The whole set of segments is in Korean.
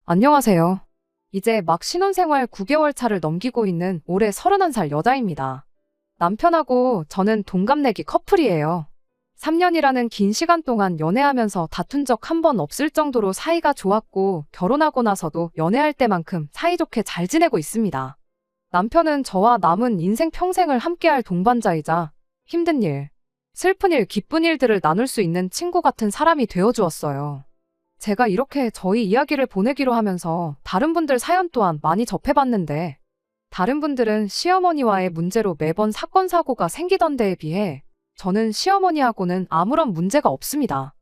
안녕하세요. 이제 막 신혼생활 9개월 차를 넘기고 있는 올해 31살 여자입니다. 남편하고 저는 동갑내기 커플이에요. 3년이라는 긴 시간 동안 연애하면서 다툰 적 한 번 없을 정도로 사이가 좋았고 결혼하고 나서도 연애할 때만큼 사이좋게 잘 지내고 있습니다. 남편은 저와 남은 인생 평생을 함께할 동반자이자 힘든 일, 슬픈 일, 기쁜 일들을 나눌 수 있는 친구 같은 사람이 되어주었어요. 제가 이렇게 저희 이야기를 보내기로 하면서 다른 분들 사연 또한 많이 접해봤는데 다른 분들은 시어머니와의 문제로 매번 사건 사고가 생기던 데에 비해 저는 시어머니하고는 아무런 문제가 없습니다.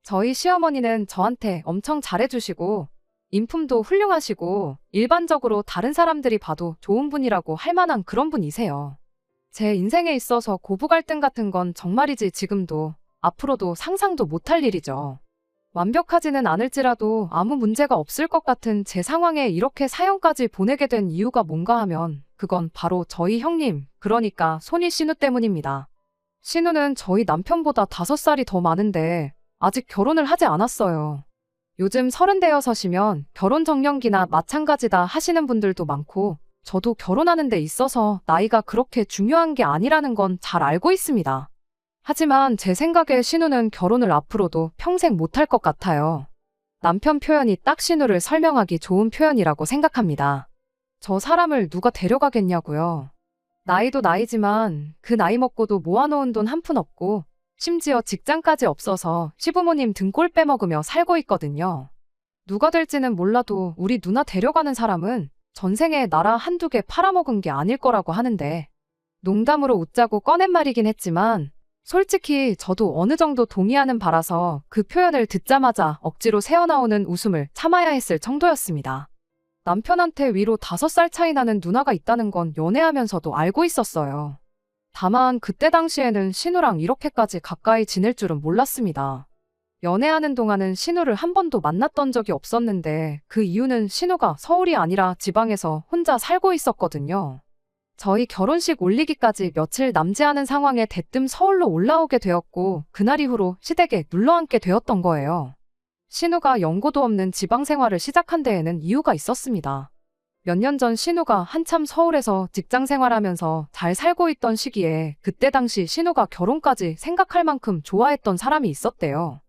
저희 시어머니는 저한테 엄청 잘해주시고 인품도 훌륭하시고 일반적으로 다른 사람들이 봐도 좋은 분이라고 할 만한 그런 분이세요. 제 인생에 있어서 고부 갈등 같은 건 정말이지 지금도 앞으로도 상상도 못할 일이죠. 완벽하지는 않을지라도 아무 문제가 없을 것 같은 제 상황에 이렇게 사연까지 보내게 된 이유가 뭔가 하면 그건 바로 저희 형님, 그러니까 손희 신우 때문입니다. 신우는 저희 남편보다 5살이 더 많은데 아직 결혼을 하지 않았어요. 요즘 30대여섯이면 결혼 정년기나 마찬가지다 하시는 분들도 많고 저도 결혼하는 데 있어서 나이가 그렇게 중요한 게 아니라는 건 잘 알고 있습니다. 하지만 제 생각에 신우는 결혼을 앞으로도 평생 못할 것 같아요. 남편 표현이 딱 신우를 설명하기 좋은 표현이라고 생각합니다. 저 사람을 누가 데려가겠냐고요. 나이도 나이지만 그 나이 먹고도 모아놓은 돈 한 푼 없고 심지어 직장까지 없어서 시부모님 등골 빼먹으며 살고 있거든요. 누가 될지는 몰라도 우리 누나 데려가는 사람은 전생에 나라 한두 개 팔아먹은 게 아닐 거라고 하는데 농담으로 웃자고 꺼낸 말이긴 했지만 솔직히 저도 어느 정도 동의하는 바라서 그 표현을 듣자마자 억지로 새어나오는 웃음을 참아야 했을 정도였습니다. 남편한테 위로 5살 차이 나는 누나가 있다는 건 연애하면서도 알고 있었어요. 다만 그때 당시에는 신우랑 이렇게까지 가까이 지낼 줄은 몰랐습니다. 연애하는 동안은 신우를 한 번도 만났던 적이 없었는데 그 이유는 신우가 서울이 아니라 지방에서 혼자 살고 있었거든요. 저희 결혼식 올리기까지 며칠 남지 않은 상황에 대뜸 서울로 올라오게 되었고 그날 이후로 시댁에 눌러앉게 되었던 거예요. 신우가 연고도 없는 지방 생활을 시작한 데에는 이유가 있었습니다. 몇 년 전 신우가 한참 서울에서 직장 생활하면서 잘 살고 있던 시기에 그때 당시 신우가 결혼까지 생각할 만큼 좋아했던 사람이 있었대요.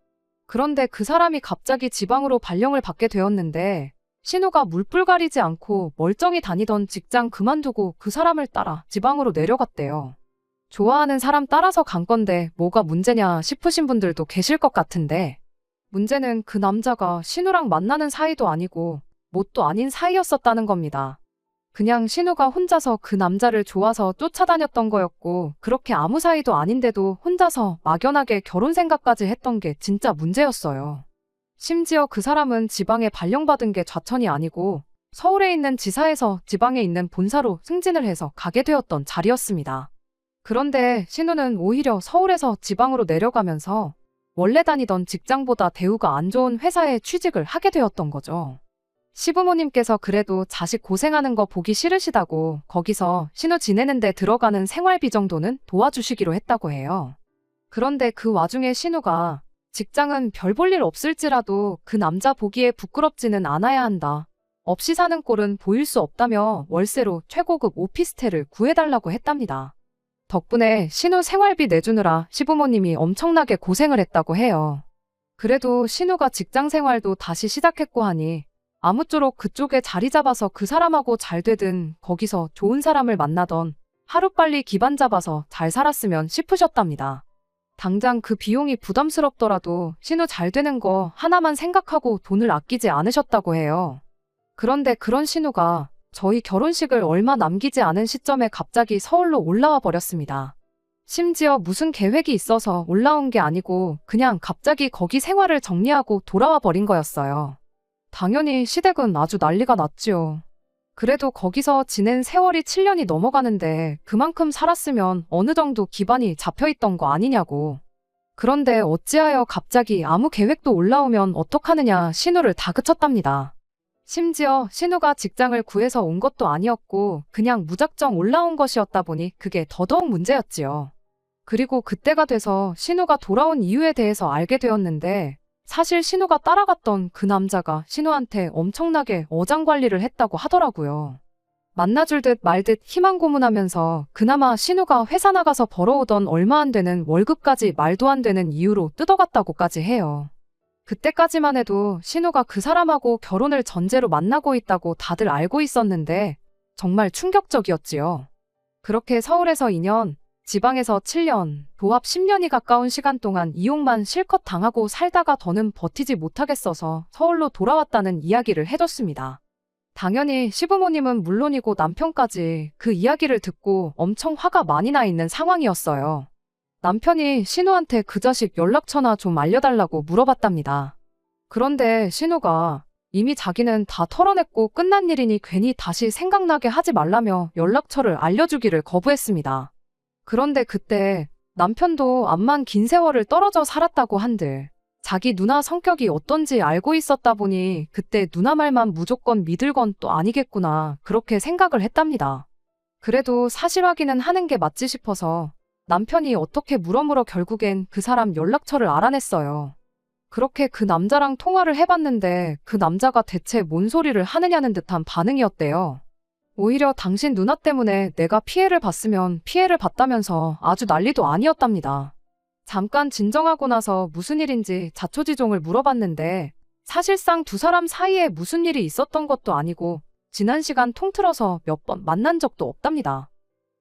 그런데 그 사람이 갑자기 지방으로 발령을 받게 되었는데 신우가 물불 가리지 않고 멀쩡히 다니던 직장 그만두고 그 사람을 따라 지방으로 내려갔대요. 좋아하는 사람 따라서 간 건데 뭐가 문제냐 싶으신 분들도 계실 것 같은데 문제는 그 남자가 신우랑 만나는 사이도 아니고 뭣도 아닌 사이였었다는 겁니다. 그냥 신우가 혼자서 그 남자를 좋아서 쫓아다녔던 거였고 그렇게 아무 사이도 아닌데도 혼자서 막연하게 결혼 생각까지 했던 게 진짜 문제였어요. 심지어 그 사람은 지방에 발령받은 게 좌천이 아니고 서울에 있는 지사에서 지방에 있는 본사로 승진을 해서 가게 되었던 자리였습니다. 그런데 신우는 오히려 서울에서 지방으로 내려가면서 원래 다니던 직장보다 대우가 안 좋은 회사에 취직을 하게 되었던 거죠. 시부모님께서 그래도 자식 고생하는 거 보기 싫으시다고 거기서 신우 지내는데 들어가는 생활비 정도는 도와주시기로 했다고 해요. 그런데 그 와중에 신우가 직장은 별 볼 일 없을지라도 그 남자 보기에 부끄럽지는 않아야 한다. 없이 사는 꼴은 보일 수 없다며 월세로 최고급 오피스텔을 구해달라고 했답니다. 덕분에 신우 생활비 내주느라 시부모님이 엄청나게 고생을 했다고 해요. 그래도 신우가 직장 생활도 다시 시작했고 하니 아무쪼록 그쪽에 자리 잡아서 그 사람하고 잘 되든 거기서 좋은 사람을 만나던 하루빨리 기반 잡아서 잘 살았으면 싶으셨답니다. 당장 그 비용이 부담스럽더라도 신우 잘 되는 거 하나만 생각하고 돈을 아끼지 않으셨다고 해요. 그런데 그런 신우가 저희 결혼식을 얼마 남기지 않은 시점에 갑자기 서울로 올라와 버렸습니다. 심지어 무슨 계획이 있어서 올라온 게 아니고 그냥 갑자기 거기 생활을 정리하고 돌아와 버린 거였어요. 당연히 시댁은 아주 난리가 났지요. 그래도 거기서 지낸 세월이 7년이 넘어가는데 그만큼 살았으면 어느 정도 기반이 잡혀있던 거 아니냐고. 그런데 어찌하여 갑자기 아무 계획도 올라오면 어떡하느냐 신우를 다그쳤답니다. 심지어 신우가 직장을 구해서 온 것도 아니었고 그냥 무작정 올라온 것이었다 보니 그게 더더욱 문제였지요. 그리고 그때가 돼서 신우가 돌아온 이유에 대해서 알게 되었는데 사실 신우가 따라갔던 그 남자가 신우한테 엄청나게 어장관리를 했다고 하더라고요. 만나줄 듯 말 듯 희망 고문하면서 그나마 신우가 회사 나가서 벌어오던 얼마 안 되는 월급까지 말도 안 되는 이유로 뜯어갔다고까지 해요. 그때까지만 해도 신우가 그 사람하고 결혼을 전제로 만나고 있다고 다들 알고 있었는데 정말 충격적이었지요. 그렇게 서울에서 2년, 지방에서 7년, 도합 10년이 가까운 시간 동안 이용만 실컷 당하고 살다가 더는 버티지 못하겠어서 서울로 돌아왔다는 이야기를 해줬습니다. 당연히 시부모님은 물론이고 남편까지 그 이야기를 듣고 엄청 화가 많이 나 있는 상황이었어요. 남편이 신우한테 그 자식 연락처나 좀 알려달라고 물어봤답니다. 그런데 신우가 이미 자기는 다 털어냈고 끝난 일이니 괜히 다시 생각나게 하지 말라며 연락처를 알려주기를 거부했습니다. 그런데 그때 남편도 암만 긴 세월을 떨어져 살았다고 한들 자기 누나 성격이 어떤지 알고 있었다 보니 그때 누나 말만 무조건 믿을 건 또 아니겠구나 그렇게 생각을 했답니다. 그래도 사실 확인은 하는 게 맞지 싶어서 남편이 어떻게 물어물어 결국엔 그 사람 연락처를 알아냈어요. 그렇게 그 남자랑 통화를 해봤는데 그 남자가 대체 뭔 소리를 하느냐는 듯한 반응이었대요. 오히려 당신 누나 때문에 내가 피해를 봤으면 피해를 봤다면서 아주 난리도 아니었답니다. 잠깐 진정하고 나서 무슨 일인지 자초지종을 물어봤는데 사실상 두 사람 사이에 무슨 일이 있었던 것도 아니고 지난 시간 통틀어서 몇 번 만난 적도 없답니다.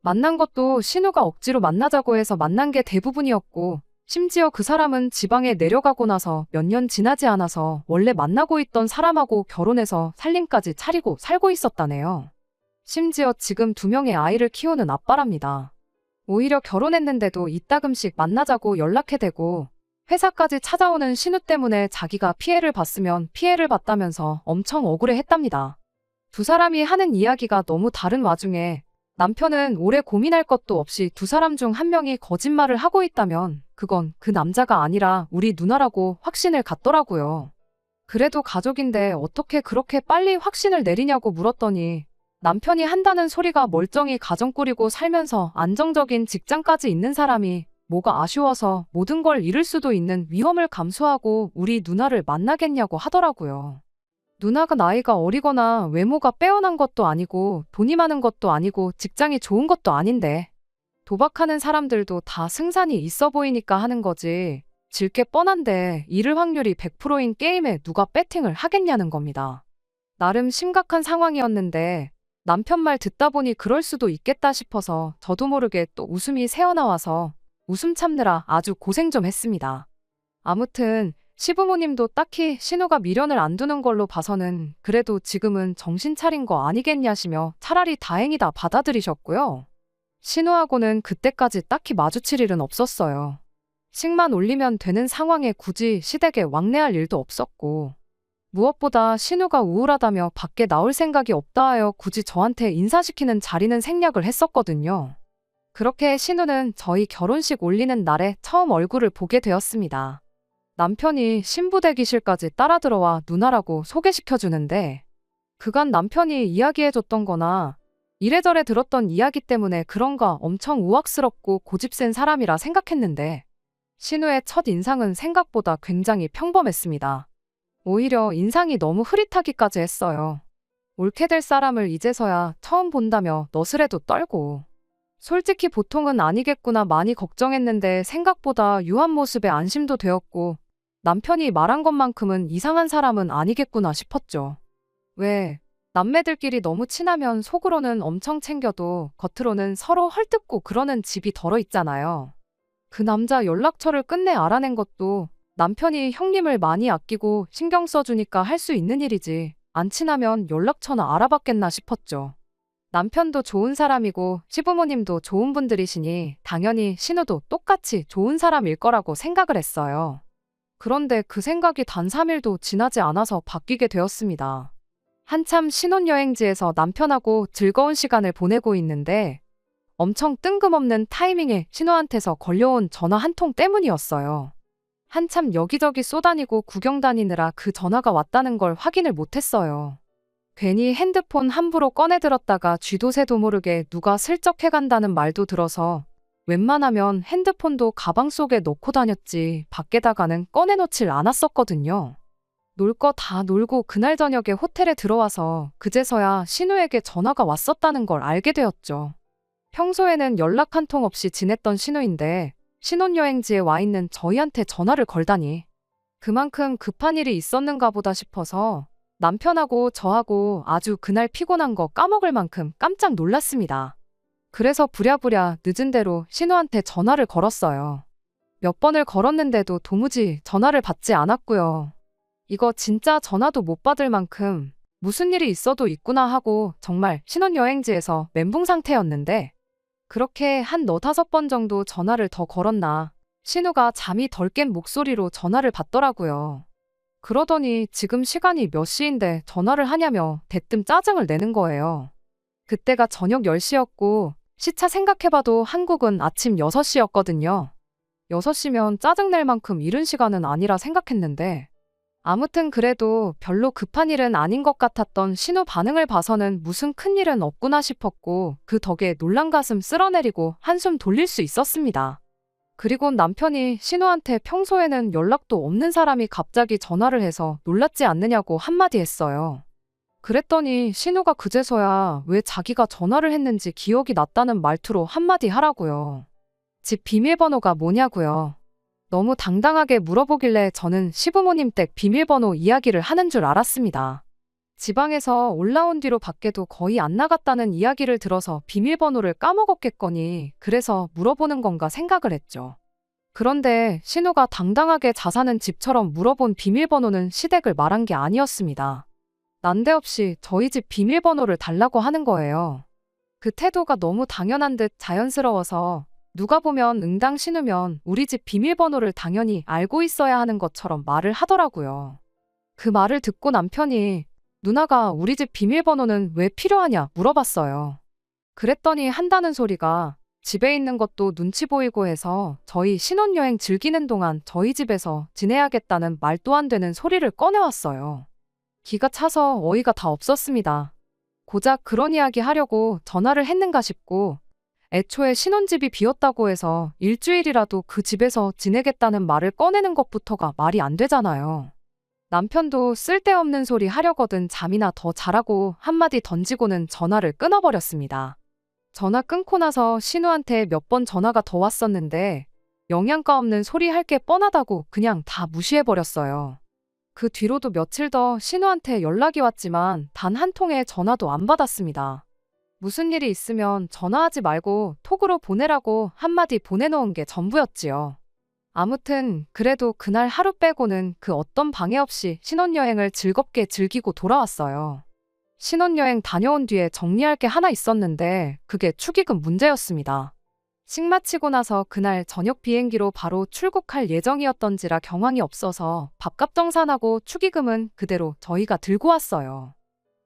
만난 것도 신우가 억지로 만나자고 해서 만난 게 대부분이었고 심지어 그 사람은 지방에 내려가고 나서 몇 년 지나지 않아서 원래 만나고 있던 사람하고 결혼해서 살림까지 차리고 살고 있었다네요. 심지어 지금 2명의 아이를 키우는 아빠랍니다. 오히려 결혼했는데도 이따금씩 만나자고 연락해대고 회사까지 찾아오는 신우 때문에 자기가 피해를 봤으면 피해를 봤다면서 엄청 억울해했답니다. 두 사람이 하는 이야기가 너무 다른 와중에 남편은 오래 고민할 것도 없이 두 사람 중 한 명이 거짓말을 하고 있다면 그건 그 남자가 아니라 우리 누나라고 확신을 갖더라고요. 그래도 가족인데 어떻게 그렇게 빨리 확신을 내리냐고 물었더니 남편이 한다는 소리가 멀쩡히 가정 꾸리고 살면서 안정적인 직장까지 있는 사람이 뭐가 아쉬워서 모든 걸 잃을 수도 있는 위험을 감수하고 우리 누나를 만나겠냐고 하더라고요. 누나가 나이가 어리거나 외모가 빼어난 것도 아니고 돈이 많은 것도 아니고 직장이 좋은 것도 아닌데 도박하는 사람들도 다 승산이 있어 보이니까 하는 거지 질 게 뻔한데 잃을 확률이 100%인 게임에 누가 배팅을 하겠냐는 겁니다. 나름 심각한 상황이었는데 남편 말 듣다 보니 그럴 수도 있겠다 싶어서 저도 모르게 또 웃음이 새어나와서 웃음 참느라 아주 고생 좀 했습니다. 아무튼 시부모님도 딱히 신우가 미련을 안 두는 걸로 봐서는 그래도 지금은 정신 차린 거 아니겠냐시며 차라리 다행이다 받아들이셨고요. 신우하고는 그때까지 딱히 마주칠 일은 없었어요. 식만 올리면 되는 상황에 굳이 시댁에 왕래할 일도 없었고 무엇보다 신우가 우울하다며 밖에 나올 생각이 없다 하여 굳이 저한테 인사시키는 자리는 생략을 했었거든요. 그렇게 신우는 저희 결혼식 올리는 날에 처음 얼굴을 보게 되었습니다. 남편이 신부 대기실까지 따라 들어와 누나라고 소개시켜주는데 그간 남편이 이야기해줬던 거나 이래저래 들었던 이야기 때문에 그런가 엄청 우악스럽고 고집센 사람이라 생각했는데 신우의 첫 인상은 생각보다 굉장히 평범했습니다. 오히려 인상이 너무 흐릿하기까지 했어요. 옳게 될 사람을 이제서야 처음 본다며 너스레도 떨고 솔직히 보통은 아니겠구나 많이 걱정했는데 생각보다 유한 모습에 안심도 되었고 남편이 말한 것만큼은 이상한 사람은 아니겠구나 싶었죠. 왜? 남매들끼리 너무 친하면 속으로는 엄청 챙겨도 겉으로는 서로 헐뜯고 그러는 집이 덜어 있잖아요. 그 남자 연락처를 끝내 알아낸 것도 남편이 형님을 많이 아끼고 신경 써주니까 할 수 있는 일이지 안 친하면 연락처나 알아봤겠나 싶었죠. 남편도 좋은 사람이고 시부모님도 좋은 분들이시니 당연히 신우도 똑같이 좋은 사람일 거라고 생각을 했어요. 그런데 그 생각이 단 3일도 지나지 않아서 바뀌게 되었습니다. 한참 신혼여행지에서 남편하고 즐거운 시간을 보내고 있는데 엄청 뜬금없는 타이밍에 신우한테서 걸려온 전화 한 통 때문이었어요. 한참 여기저기 쏘다니고 구경 다니느라 그 전화가 왔다는 걸 확인을 못했어요. 괜히 핸드폰 함부로 꺼내들었다가 쥐도 새도 모르게 누가 슬쩍 해간다는 말도 들어서 웬만하면 핸드폰도 가방 속에 넣고 다녔지 밖에다가는 꺼내놓질 않았었거든요. 놀 거 다 놀고 그날 저녁에 호텔에 들어와서 그제서야 신우에게 전화가 왔었다는 걸 알게 되었죠. 평소에는 연락 한 통 없이 지냈던 신우인데 신혼여행지에 와 있는 저희한테 전화를 걸다니. 그만큼 급한 일이 있었는가 보다 싶어서 남편하고 저하고 아주 그날 피곤한 거 까먹을 만큼 깜짝 놀랐습니다. 그래서 부랴부랴 늦은 대로 신우한테 전화를 걸었어요. 몇 번을 걸었는데도 도무지 전화를 받지 않았고요. 이거 진짜 전화도 못 받을 만큼 무슨 일이 있어도 있구나 하고 정말 신혼여행지에서 멘붕 상태였는데 그렇게 한 4~5번 정도 전화를 더 걸었나 신우가 잠이 덜 깬 목소리로 전화를 받더라고요. 그러더니 지금 시간이 몇 시인데 전화를 하냐며 대뜸 짜증을 내는 거예요. 그때가 저녁 10시였고 시차 생각해봐도 한국은 아침 6시였거든요. 6시면 짜증낼 만큼 이른 시간은 아니라 생각했는데 아무튼 그래도 별로 급한 일은 아닌 것 같았던 신우 반응을 봐서는 무슨 큰일은 없구나 싶었고 그 덕에 놀란 가슴 쓸어내리고 한숨 돌릴 수 있었습니다. 그리고 남편이 신우한테 평소에는 연락도 없는 사람이 갑자기 전화를 해서 놀랐지 않느냐고 한마디 했어요. 그랬더니 신우가 그제서야 왜 자기가 전화를 했는지 기억이 났다는 말투로 한마디 하라고요. 집 비밀번호가 뭐냐고요. 너무 당당하게 물어보길래 저는 시부모님 댁 비밀번호 이야기를 하는 줄 알았습니다. 지방에서 올라온 뒤로 밖에도 거의 안 나갔다는 이야기를 들어서 비밀번호를 까먹었겠거니 그래서 물어보는 건가 생각을 했죠. 그런데 신우가 당당하게 자사는 집처럼 물어본 비밀번호는 시댁을 말한 게 아니었습니다. 난데없이 저희 집 비밀번호를 달라고 하는 거예요. 그 태도가 너무 당연한 듯 자연스러워서 누가 보면 응당 신우면 우리 집 비밀번호를 당연히 알고 있어야 하는 것처럼 말을 하더라고요. 그 말을 듣고 남편이 누나가 우리 집 비밀번호는 왜 필요하냐 물어봤어요. 그랬더니 한다는 소리가 집에 있는 것도 눈치 보이고 해서 저희 신혼여행 즐기는 동안 저희 집에서 지내야겠다는 말도 안 되는 소리를 꺼내왔어요. 기가 차서 어이가 다 없었습니다. 고작 그런 이야기 하려고 전화를 했는가 싶고 애초에 신혼집이 비었다고 해서 일주일이라도 그 집에서 지내겠다는 말을 꺼내는 것부터가 말이 안 되잖아요. 남편도 쓸데없는 소리 하려거든 잠이나 더 자라고 한마디 던지고는 전화를 끊어버렸습니다. 전화 끊고 나서 신우한테 몇 번 전화가 더 왔었는데 영양가 없는 소리 할 게 뻔하다고 그냥 다 무시해버렸어요. 그 뒤로도 며칠 더 신우한테 연락이 왔지만 단 한 통의 전화도 안 받았습니다. 무슨 일이 있으면 전화하지 말고 톡으로 보내라고 한마디 보내놓은 게 전부였지요. 아무튼 그래도 그날 하루 빼고는 그 어떤 방해 없이 신혼여행을 즐겁게 즐기고 돌아왔어요. 신혼여행 다녀온 뒤에 정리할 게 하나 있었는데 그게 축의금 문제였습니다. 식 마치고 나서 그날 저녁 비행기로 바로 출국할 예정이었던지라 경황이 없어서 밥값 정산하고 축의금은 그대로 저희가 들고 왔어요.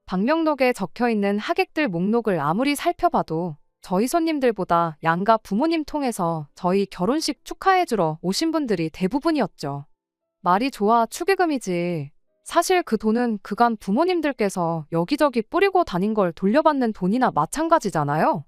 방명록에 적혀있는 하객들 목록을 아무리 살펴봐도 저희 손님들보다 양가 부모님 통해서 저희 결혼식 축하해주러 오신 분들이 대부분이었죠. 말이 좋아 축의금이지. 사실 그 돈은 그간 부모님들께서 여기저기 뿌리고 다닌 걸 돌려받는 돈이나 마찬가지잖아요.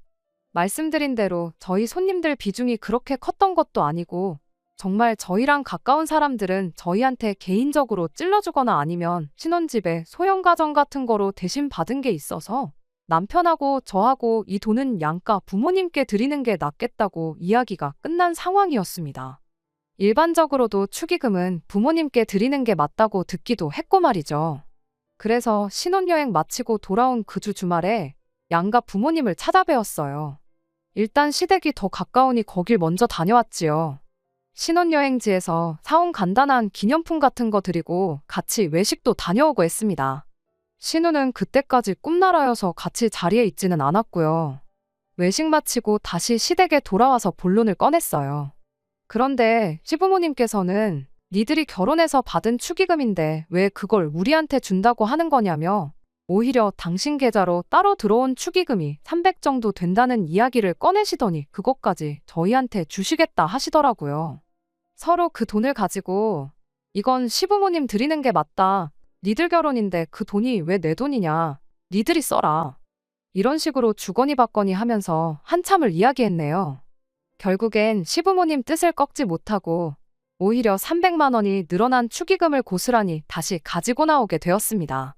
말씀드린 대로 저희 손님들 비중이 그렇게 컸던 것도 아니고 정말 저희랑 가까운 사람들은 저희한테 개인적으로 찔러주거나 아니면 신혼집에 소형가전 같은 거로 대신 받은 게 있어서 남편하고 저하고 이 돈은 양가 부모님께 드리는 게 낫겠다고 이야기가 끝난 상황이었습니다. 일반적으로도 축의금은 부모님께 드리는 게 맞다고 듣기도 했고 말이죠. 그래서 신혼여행 마치고 돌아온 그 주 주말에 양가 부모님을 찾아뵈었어요. 일단 시댁이 더 가까우니 거길 먼저 다녀왔지요. 신혼여행지에서 사온 간단한 기념품 같은 거 드리고 같이 외식도 다녀오고 했습니다. 신우는 그때까지 꿈나라여서 같이 자리에 있지는 않았고요. 외식 마치고 다시 시댁에 돌아와서 본론을 꺼냈어요. 그런데 시부모님께서는 니들이 결혼해서 받은 축의금인데 왜 그걸 우리한테 준다고 하는 거냐며 오히려 당신 계좌로 따로 들어온 축의금이 300 정도 된다는 이야기를 꺼내시더니 그것까지 저희한테 주시겠다 하시더라고요. 서로 그 돈을 가지고 이건 시부모님 드리는 게 맞다. 니들 결혼인데 그 돈이 왜 내 돈이냐. 니들이 써라. 이런 식으로 주거니 받거니 하면서 한참을 이야기했네요. 결국엔 시부모님 뜻을 꺾지 못하고 오히려 300만 원이 늘어난 축의금을 고스란히 다시 가지고 나오게 되었습니다.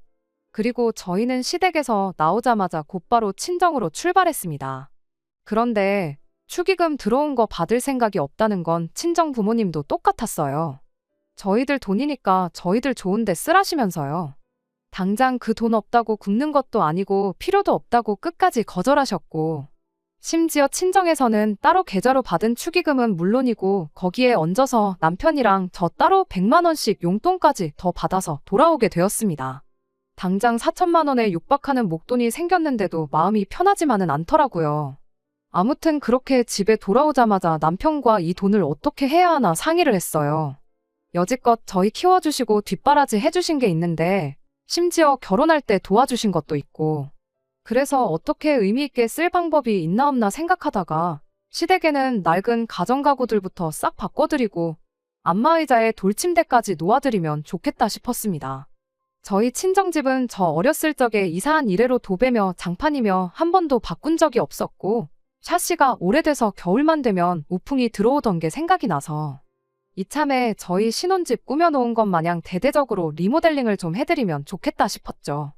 그리고 저희는 시댁에서 나오자마자 곧바로 친정으로 출발했습니다. 그런데 축의금 들어온 거 받을 생각이 없다는 건 친정 부모님도 똑같았어요. 저희들 돈이니까 저희들 좋은데 쓰라시면서요. 당장 그 돈 없다고 굶는 것도 아니고 필요도 없다고 끝까지 거절하셨고, 심지어 친정에서는 따로 계좌로 받은 축의금은 물론이고 거기에 얹어서 남편이랑 저 따로 100만 원씩 용돈까지 더 받아서 돌아오게 되었습니다. 당장 4천만 원에 육박하는 목돈이 생겼는데도 마음이 편하지만은 않더라고요. 아무튼 그렇게 집에 돌아오자마자 남편과 이 돈을 어떻게 해야 하나 상의를 했어요. 여지껏 저희 키워주시고 뒷바라지 해주신 게 있는데 심지어 결혼할 때 도와주신 것도 있고, 그래서 어떻게 의미 있게 쓸 방법이 있나 없나 생각하다가 시댁에는 낡은 가정가구들부터 싹 바꿔드리고 안마의자에 돌침대까지 놓아드리면 좋겠다 싶었습니다. 저희 친정집은 저 어렸을 적에 이사한 이래로 도배며 장판이며 한 번도 바꾼 적이 없었고, 샤시가 오래돼서 겨울만 되면 우풍이 들어오던 게 생각이 나서 이참에 저희 신혼집 꾸며놓은 것 마냥 대대적으로 리모델링을 좀 해드리면 좋겠다 싶었죠.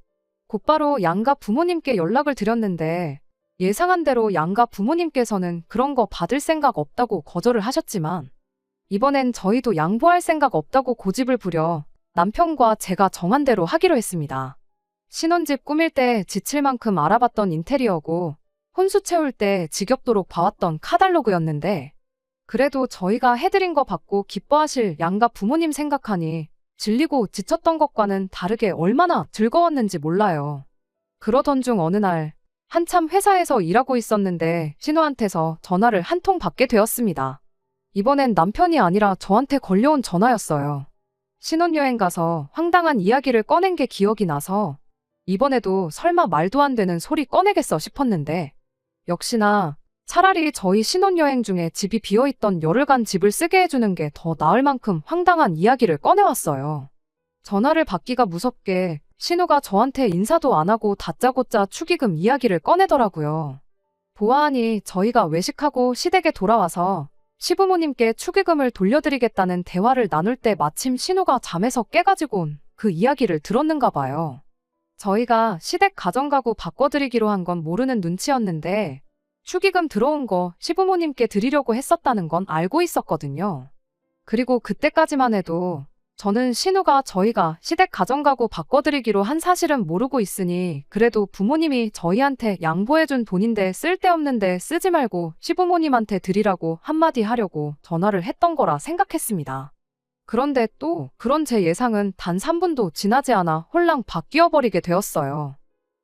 곧바로 양가 부모님께 연락을 드렸는데 예상한 대로 양가 부모님께서는 그런 거 받을 생각 없다고 거절을 하셨지만, 이번엔 저희도 양보할 생각 없다고 고집을 부려 남편과 제가 정한 대로 하기로 했습니다. 신혼집 꾸밀 때 지칠 만큼 알아봤던 인테리어고 혼수 채울 때 지겹도록 봐왔던 카달로그였는데, 그래도 저희가 해드린 거 받고 기뻐하실 양가 부모님 생각하니 질리고 지쳤던 것과는 다르게 얼마나 즐거웠는지 몰라요. 그러던 중 어느 날 한참 회사에서 일하고 있었는데 신우한테서 전화를 한 통 받게 되었습니다. 이번엔 남편이 아니라 저한테 걸려온 전화였어요. 신혼여행 가서 황당한 이야기를 꺼낸 게 기억이 나서 이번에도 설마 말도 안 되는 소리 꺼내겠어 싶었는데, 역시나 차라리 저희 신혼여행 중에 집이 비어있던 열흘간 집을 쓰게 해주는 게 더 나을 만큼 황당한 이야기를 꺼내왔어요. 전화를 받기가 무섭게 신우가 저한테 인사도 안 하고 다짜고짜 축의금 이야기를 꺼내더라고요. 보아하니 저희가 외식하고 시댁에 돌아와서 시부모님께 축의금을 돌려드리겠다는 대화를 나눌 때 마침 신우가 잠에서 깨가지고 온 그 이야기를 들었는가 봐요. 저희가 시댁 가정가구 바꿔드리기로 한 건 모르는 눈치였는데 축의금 들어온 거 시부모님께 드리려고 했었다는 건 알고 있었거든요. 그리고 그때까지만 해도 저는 신우가 저희가 시댁 가정가구 바꿔드리기로 한 사실은 모르고 있으니 그래도 부모님이 저희한테 양보해준 돈인데 쓸데없는데 쓰지 말고 시부모님한테 드리라고 한마디 하려고 전화를 했던 거라 생각했습니다. 그런데 또 그런 제 예상은 단 3분도 지나지 않아 홀랑 바뀌어버리게 되었어요.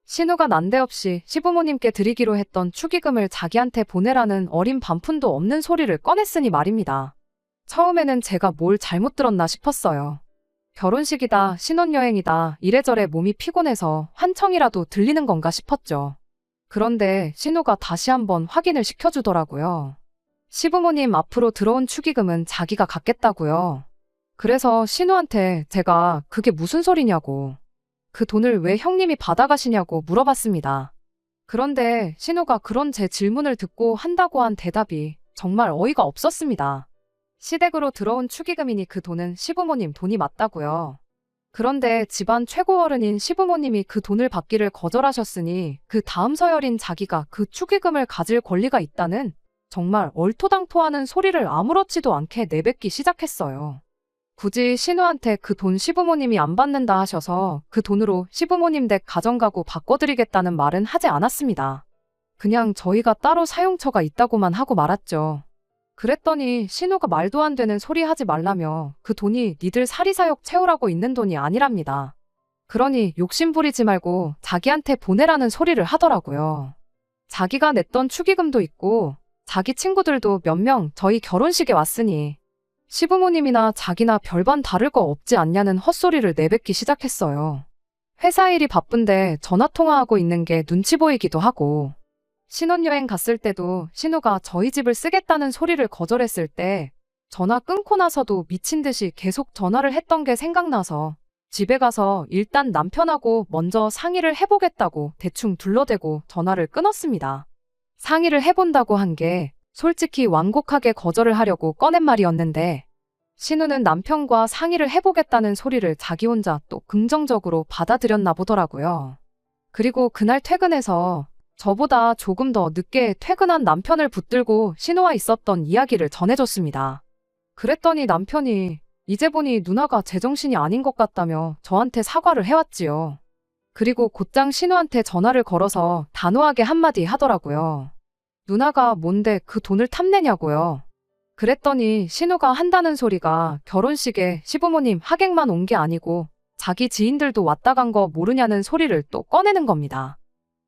신우가 난데없이 시부모님께 드리기로 했던 축의금을 자기한테 보내라는 어린 반푼도 없는 소리를 꺼냈으니 말입니다. 처음에는 제가 뭘 잘못 들었나 싶었어요. 결혼식이다, 신혼여행이다, 이래저래 몸이 피곤해서 환청이라도 들리는 건가 싶었죠. 그런데 신우가 다시 한번 확인을 시켜주더라고요. 시부모님 앞으로 들어온 축의금은 자기가 갖겠다고요. 그래서 신우한테 제가 그게 무슨 소리냐고, 그 돈을 왜 형님이 받아가시냐고 물어봤습니다. 그런데 신우가 그런 제 질문을 듣고 한다고 한 대답이 정말 어이가 없었습니다. 시댁으로 들어온 축의금이니 그 돈은 시부모님 돈이 맞다고요. 그런데 집안 최고 어른인 시부모님이 그 돈을 받기를 거절하셨으니 그 다음 서열인 자기가 그 축의금을 가질 권리가 있다는 정말 얼토당토하는 소리를 아무렇지도 않게 내뱉기 시작했어요. 굳이 신우한테 그 돈 시부모님이 안 받는다 하셔서 그 돈으로 시부모님 댁 가정가구 바꿔드리겠다는 말은 하지 않았습니다. 그냥 저희가 따로 사용처가 있다고만 하고 말았죠. 그랬더니 신우가 말도 안 되는 소리 하지 말라며 그 돈이 니들 사리사욕 채우라고 있는 돈이 아니랍니다. 그러니 욕심 부리지 말고 자기한테 보내라는 소리를 하더라고요. 자기가 냈던 축의금도 있고 자기 친구들도 몇 명 저희 결혼식에 왔으니 시부모님이나 자기나 별반 다를 거 없지 않냐는 헛소리를 내뱉기 시작했어요. 회사 일이 바쁜데 전화통화하고 있는 게 눈치 보이기도 하고, 신혼여행 갔을 때도 신우가 저희 집을 쓰겠다는 소리를 거절했을 때 전화 끊고 나서도 미친 듯이 계속 전화를 했던 게 생각나서 집에 가서 일단 남편하고 먼저 상의를 해보겠다고 대충 둘러대고 전화를 끊었습니다. 상의를 해본다고 한 게 솔직히 완곡하게 거절을 하려고 꺼낸 말이었는데 신우는 남편과 상의를 해보겠다는 소리를 자기 혼자 또 긍정적으로 받아들였나 보더라고요. 그리고 그날 퇴근해서 저보다 조금 더 늦게 퇴근한 남편을 붙들고 신우와 있었던 이야기를 전해줬습니다. 그랬더니 남편이 이제 보니 누나가 제정신이 아닌 것 같다며 저한테 사과를 해왔지요. 그리고 곧장 신우한테 전화를 걸어서 단호하게 한마디 하더라고요. 누나가 뭔데 그 돈을 탐내냐고요. 그랬더니 신우가 한다는 소리가 결혼식에 시부모님 하객만 온 게 아니고 자기 지인들도 왔다 간 거 모르냐는 소리를 또 꺼내는 겁니다.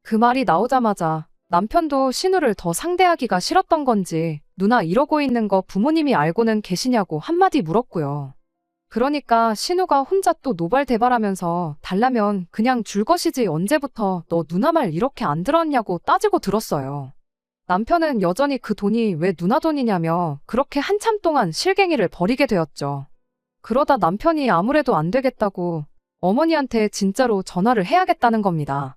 그 말이 나오자마자 남편도 신우를 더 상대하기가 싫었던 건지 누나 이러고 있는 거 부모님이 알고는 계시냐고 한마디 물었고요. 그러니까 신우가 혼자 또 노발대발하면서 달라면 그냥 줄 것이지 언제부터 너 누나 말 이렇게 안 들었냐고 따지고 들었어요. 남편은 여전히 그 돈이 왜 누나 돈이냐며 그렇게 한참 동안 실갱이를 벌이게 되었죠. 그러다 남편이 아무래도 안 되겠다고 어머니한테 진짜로 전화를 해야겠다는 겁니다.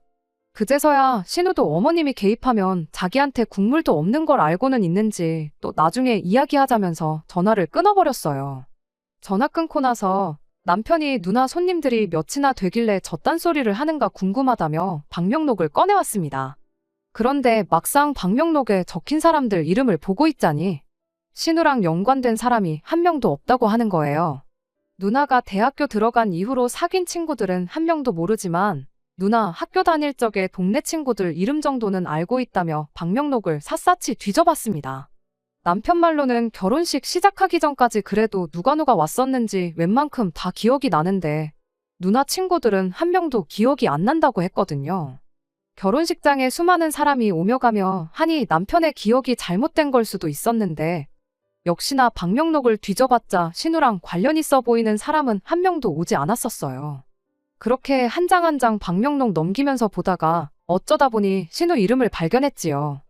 그제서야 신우도 어머님이 개입하면 자기한테 국물도 없는 걸 알고는 있는지 또 나중에 이야기하자면서 전화를 끊어버렸어요. 전화 끊고 나서 남편이 누나 손님들이 몇이나 되길래 저딴 소리를 하는가 궁금하다며 방명록을 꺼내왔습니다. 그런데 막상 방명록에 적힌 사람들 이름을 보고 있자니 신우랑 연관된 사람이 한 명도 없다고 하는 거예요. 누나가 대학교 들어간 이후로 사귄 친구들은 한 명도 모르지만 누나 학교 다닐 적에 동네 친구들 이름 정도는 알고 있다며 방명록을 샅샅이 뒤져봤습니다. 남편 말로는 결혼식 시작하기 전까지 그래도 누가 왔었는지 웬만큼 다 기억이 나는데 누나 친구들은 한 명도 기억이 안 난다고 했거든요. 결혼식장에 수많은 사람이 오며 가며 하니 남편의 기억이 잘못된 걸 수도 있었는데 역시나 방명록을 뒤져봤자 신우랑 관련 있어 보이는 사람은 한 명도 오지 않았었어요. 그렇게 한 장 한 장 방명록 넘기면서 보다가 어쩌다 보니 신우 이름을 발견했지요.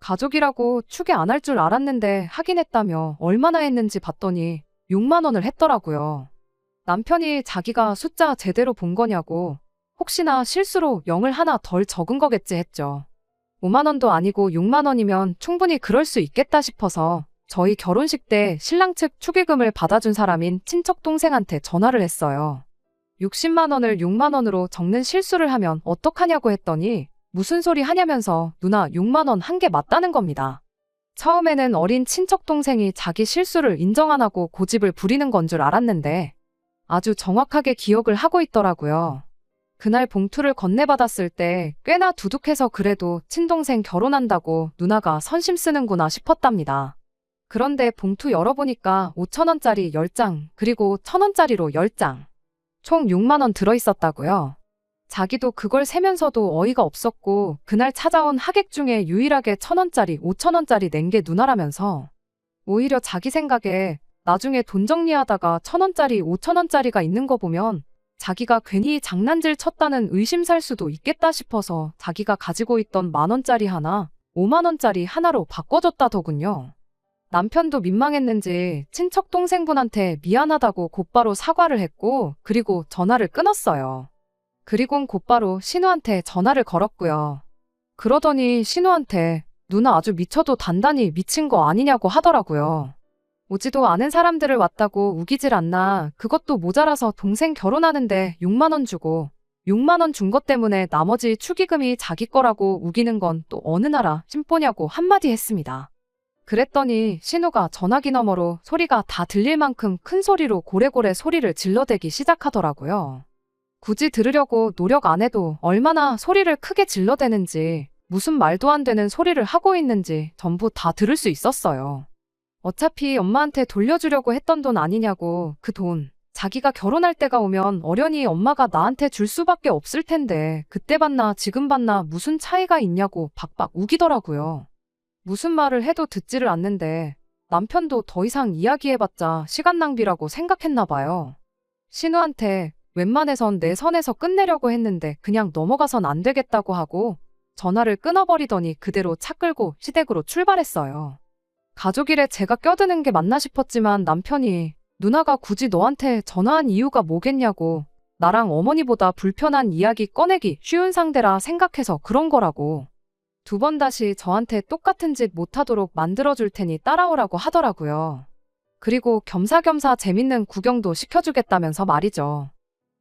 가족이라고 추계 안 할 줄 알았는데 하긴 했다며 얼마나 했는지 봤더니 6만 원을 했더라고요. 남편이 자기가 숫자 제대로 본 거냐고 혹시나 실수로 0을 하나 덜 적은 거겠지 했죠. 5만 원도 아니고 6만 원이면 충분히 그럴 수 있겠다 싶어서 저희 결혼식 때 신랑 측 축의금을 받아준 사람인 친척 동생한테 전화를 했어요. 60만 원을 6만 원으로 적는 실수를 하면 어떡하냐고 했더니 무슨 소리 하냐면서 누나 6만 원 한 게 맞다는 겁니다. 처음에는 어린 친척 동생이 자기 실수를 인정 안 하고 고집을 부리는 건 줄 알았는데 아주 정확하게 기억을 하고 있더라고요. 그날 봉투를 건네받았을 때 꽤나 두둑해서 그래도 친동생 결혼한다고 누나가 선심 쓰는구나 싶었답니다. 그런데 봉투 열어보니까 5,000원짜리 10장 그리고 1,000원짜리로 10장 총 6만 원 들어있었다고요. 자기도 그걸 세면서도 어이가 없었고 그날 찾아온 하객 중에 유일하게 1,000원짜리 5,000원짜리 낸 게 누나라면서 오히려 자기 생각에 나중에 돈 정리하다가 1,000원짜리 5,000원짜리가 있는 거 보면 자기가 괜히 장난질 쳤다는 의심 살 수도 있겠다 싶어서 자기가 가지고 있던 만원짜리 하나 5만 원짜리 하나로 바꿔줬다더군요. 남편도 민망했는지 친척 동생분한테 미안하다고 곧바로 사과를 했고 그리고 전화를 끊었어요. 그리곤 곧바로 신우한테 전화를 걸었고요. 그러더니 신우한테 누나 아주 미쳐도 단단히 미친 거 아니냐고 하더라고요. 오지도 않은 사람들을 왔다고 우기질 않나. 그것도 모자라서 동생 결혼하는데 6만 원 주고 6만 원 준 것 때문에 나머지 축의금이 자기 거라고 우기는 건 또 어느 나라 찜뽀냐고 한마디 했습니다. 그랬더니 신우가 전화기 너머로 소리가 다 들릴 만큼 큰 소리로 고래고래 소리를 질러대기 시작하더라고요. 굳이 들으려고 노력 안 해도 얼마나 소리를 크게 질러대는지 무슨 말도 안 되는 소리를 하고 있는지 전부 다 들을 수 있었어요. 어차피 엄마한테 돌려주려고 했던 돈 아니냐고. 그 돈 자기가 결혼할 때가 오면 어련히 엄마가 나한테 줄 수밖에 없을 텐데 그때 받나 지금 받나 무슨 차이가 있냐고 박박 우기더라고요. 무슨 말을 해도 듣지를 않는데 남편도 더 이상 이야기해봤자 시간 낭비라고 생각했나 봐요. 신우한테 웬만해선 내 선에서 끝내려고 했는데 그냥 넘어가선 안 되겠다고 하고 전화를 끊어버리더니 그대로 차 끌고 시댁으로 출발했어요. 가족일에 제가 껴드는 게 맞나 싶었지만 남편이 누나가 굳이 너한테 전화한 이유가 뭐겠냐고 나랑 어머니보다 불편한 이야기 꺼내기 쉬운 상대라 생각해서 그런 거라고. 두 번 다시 저한테 똑같은 짓 못하도록 만들어줄 테니 따라오라고 하더라고요. 그리고 겸사겸사 재밌는 구경도 시켜주겠다면서 말이죠.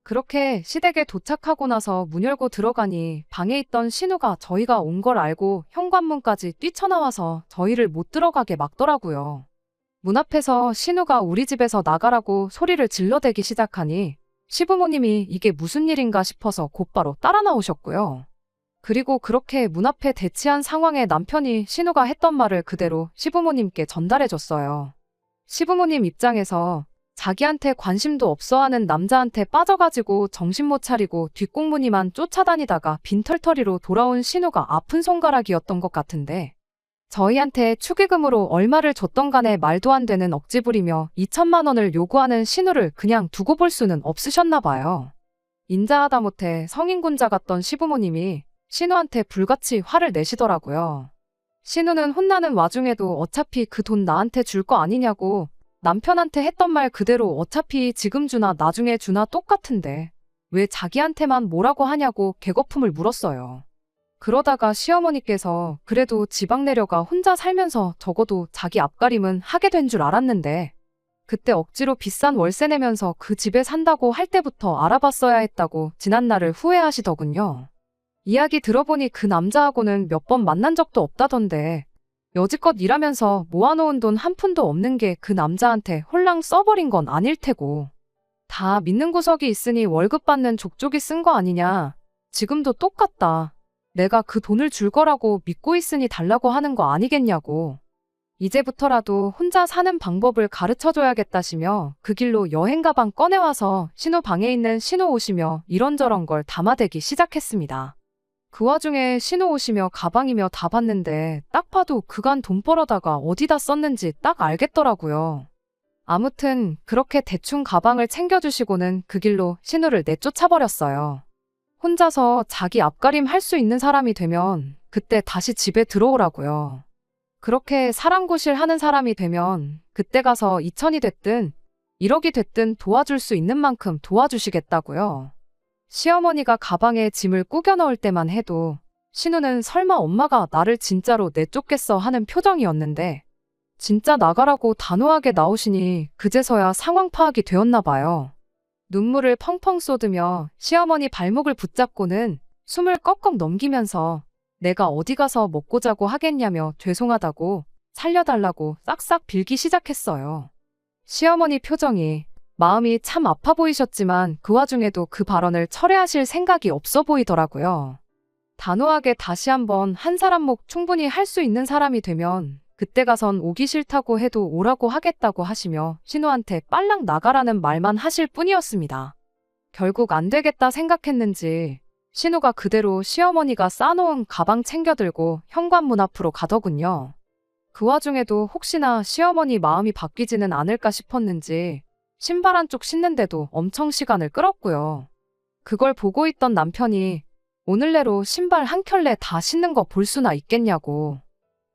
그렇게 시댁에 도착하고 나서 문 열고 들어가니 방에 있던 신우가 저희가 온 걸 알고 현관문까지 뛰쳐나와서 저희를 못 들어가게 막더라고요. 문 앞에서 신우가 우리 집에서 나가라고 소리를 질러대기 시작하니 시부모님이 이게 무슨 일인가 싶어서 곧바로 따라 나오셨고요. 그리고 그렇게 문 앞에 대치한 상황에 남편이 신우가 했던 말을 그대로 시부모님께 전달해줬어요. 시부모님 입장에서 자기한테 관심도 없어하는 남자한테 빠져가지고 정신 못 차리고 뒷공무니만 쫓아다니다가 빈털터리로 돌아온 신우가 아픈 손가락이었던 것 같은데 저희한테 축의금으로 얼마를 줬던 간에 말도 안 되는 억지 부리며 2천만 원을 요구하는 신우를 그냥 두고 볼 수는 없으셨나 봐요. 인자하다 못해 성인군자 같던 시부모님이 신우한테 불같이 화를 내시더라고요. 신우는 혼나는 와중에도 어차피 그 돈 나한테 줄 거 아니냐고 남편한테 했던 말 그대로 어차피 지금 주나 나중에 주나 똑같은데 왜 자기한테만 뭐라고 하냐고 개거품을 물었어요. 그러다가 시어머니께서 그래도 지방 내려가 혼자 살면서 적어도 자기 앞가림은 하게 된 줄 알았는데 그때 억지로 비싼 월세 내면서 그 집에 산다고 할 때부터 알아봤어야 했다고 지난날을 후회하시더군요. 이야기 들어보니 그 남자하고는 몇 번 만난 적도 없다던데 여지껏 일하면서 모아놓은 돈 한 푼도 없는 게 그 남자한테 홀랑 써버린 건 아닐 테고 다 믿는 구석이 있으니 월급 받는 족족이 쓴 거 아니냐. 지금도 똑같다. 내가 그 돈을 줄 거라고 믿고 있으니 달라고 하는 거 아니겠냐고. 이제부터라도 혼자 사는 방법을 가르쳐줘야겠다시며 그 길로 여행 가방 꺼내와서 신우 방에 있는 신우 옷이며 이런저런 걸 담아대기 시작했습니다. 그 와중에 신우 옷이며 가방이며 다 봤는데 딱 봐도 그간 돈 벌어다가 어디다 썼는지 딱 알겠더라고요. 아무튼 그렇게 대충 가방을 챙겨주시고는 그 길로 신우를 내쫓아버렸어요. 혼자서 자기 앞가림 할 수 있는 사람이 되면 그때 다시 집에 들어오라고요. 그렇게 사랑구실 하는 사람이 되면 그때 가서 2천이 됐든 1억이 됐든 도와줄 수 있는 만큼 도와주시겠다고요. 시어머니가 가방에 짐을 꾸겨 넣을 때만 해도 신우는 설마 엄마가 나를 진짜로 내쫓겠어 하는 표정이었는데 진짜 나가라고 단호하게 나오시니 그제서야 상황 파악이 되었나 봐요. 눈물을 펑펑 쏟으며 시어머니 발목을 붙잡고는 숨을 꺽꺽 넘기면서 내가 어디 가서 먹고 자고 하겠냐며 죄송하다고 살려달라고 싹싹 빌기 시작했어요. 시어머니 표정이 마음이 참 아파 보이셨지만 그 와중에도 그 발언을 철회하실 생각이 없어 보이더라고요. 단호하게 다시 한번 한 사람 목 충분히 할 수 있는 사람이 되면 그때 가선 오기 싫다고 해도 오라고 하겠다고 하시며 신우한테 빨랑 나가라는 말만 하실 뿐이었습니다. 결국 안 되겠다 생각했는지 신우가 그대로 시어머니가 싸놓은 가방 챙겨들고 현관문 앞으로 가더군요. 그 와중에도 혹시나 시어머니 마음이 바뀌지는 않을까 싶었는지 신발 한쪽 신는데도 엄청 시간을 끌었고요. 그걸 보고 있던 남편이 오늘 내로 신발 한 켤레 다 신는 거 볼 수나 있겠냐고.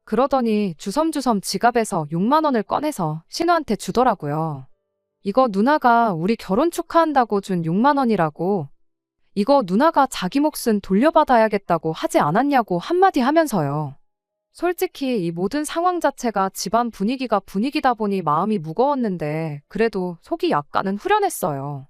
그러더니 주섬주섬 지갑에서 6만 원을 꺼내서 신우한테 주더라고요. 이거 누나가 우리 결혼 축하한다고 준 6만 원이라고. 이거 누나가 자기 몫은 돌려받아야겠다고 하지 않았냐고 한마디 하면서요. 솔직히 이 모든 상황 자체가 집안 분위기가 분위기다 보니 마음이 무거웠는데 그래도 속이 약간은 후련했어요.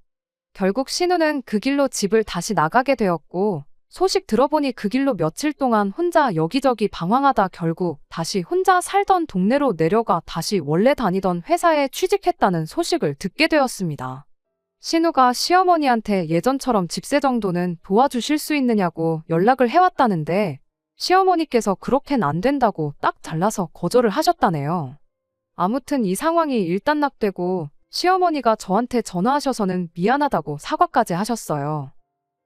결국 신우는 그 길로 집을 다시 나가게 되었고 소식 들어보니 그 길로 며칠 동안 혼자 여기저기 방황하다 결국 다시 혼자 살던 동네로 내려가 다시 원래 다니던 회사에 취직했다는 소식을 듣게 되었습니다. 신우가 시어머니한테 예전처럼 집세 정도는 도와주실 수 있느냐고 연락을 해왔다는데 시어머니께서 그렇게는 안 된다고 딱 잘라서 거절을 하셨다네요. 아무튼 이 상황이 일단락되고 시어머니가 저한테 전화하셔서는 미안하다고 사과까지 하셨어요.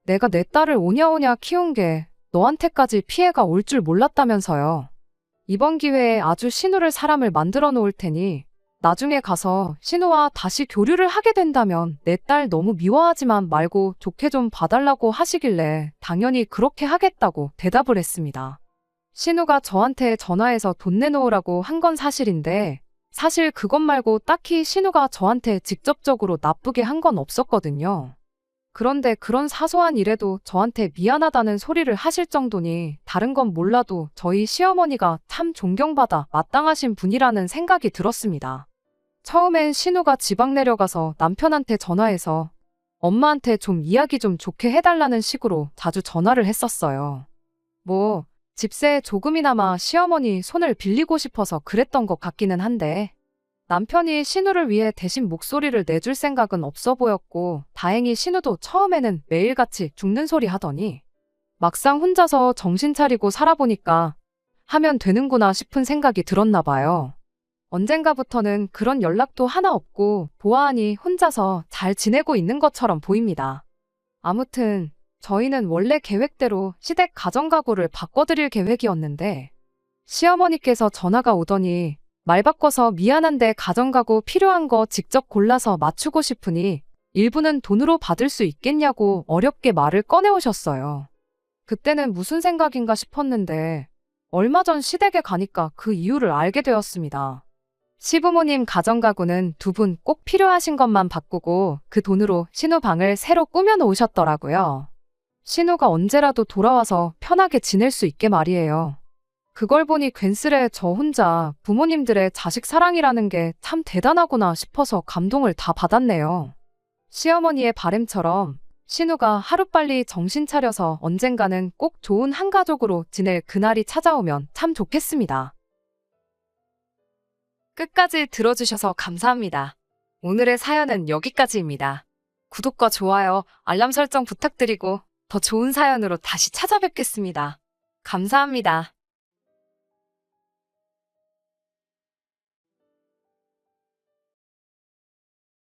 내가 내 딸을 오냐오냐 키운 게 너한테까지 피해가 올 줄 몰랐다면서요. 이번 기회에 아주 신우를 사람을 만들어 놓을 테니 나중에 가서 신우와 다시 교류를 하게 된다면 내 딸 너무 미워하지만 말고 좋게 좀 봐달라고 하시길래 당연히 그렇게 하겠다고 대답을 했습니다. 신우가 저한테 전화해서 돈 내놓으라고 한 건 사실인데 사실 그것 말고 딱히 신우가 저한테 직접적으로 나쁘게 한 건 없었거든요. 그런데 그런 사소한 일에도 저한테 미안하다는 소리를 하실 정도니 다른 건 몰라도 저희 시어머니가 참 존경받아 마땅하신 분이라는 생각이 들었습니다. 처음엔 신우가 지방 내려가서 남편한테 전화해서 엄마한테 좀 이야기 좀 좋게 해달라는 식으로 자주 전화를 했었어요. 뭐, 집세에 조금이나마 시어머니 손을 빌리고 싶어서 그랬던 것 같기는 한데, 남편이 신우를 위해 대신 목소리를 내줄 생각은 없어 보였고, 다행히 신우도 처음에는 매일같이 죽는 소리 하더니, 막상 혼자서 정신 차리고 살아보니까 하면 되는구나 싶은 생각이 들었나 봐요. 언젠가부터는 그런 연락도 하나 없고 보아하니 혼자서 잘 지내고 있는 것처럼 보입니다. 아무튼 저희는 원래 계획대로 시댁 가정가구를 바꿔드릴 계획이었는데 시어머니께서 전화가 오더니 말 바꿔서 미안한데 가정가구 필요한 거 직접 골라서 맞추고 싶으니 일부는 돈으로 받을 수 있겠냐고 어렵게 말을 꺼내오셨어요. 그때는 무슨 생각인가 싶었는데 얼마 전 시댁에 가니까 그 이유를 알게 되었습니다. 시부모님 가정가구는 두 분 꼭 필요하신 것만 바꾸고 그 돈으로 신우 방을 새로 꾸며 놓으셨더라고요. 신우가 언제라도 돌아와서 편하게 지낼 수 있게 말이에요. 그걸 보니 괜스레 저 혼자 부모님들의 자식 사랑이라는 게 참 대단하구나 싶어서 감동을 다 받았네요. 시어머니의 바램처럼 신우가 하루빨리 정신 차려서 언젠가는 꼭 좋은 한가족으로 지낼 그날이 찾아오면 참 좋겠습니다. 끝까지 들어주셔서 감사합니다. 오늘의 사연은 여기까지입니다. 구독과 좋아요, 알람 설정 부탁드리고 더 좋은 사연으로 다시 찾아뵙겠습니다. 감사합니다.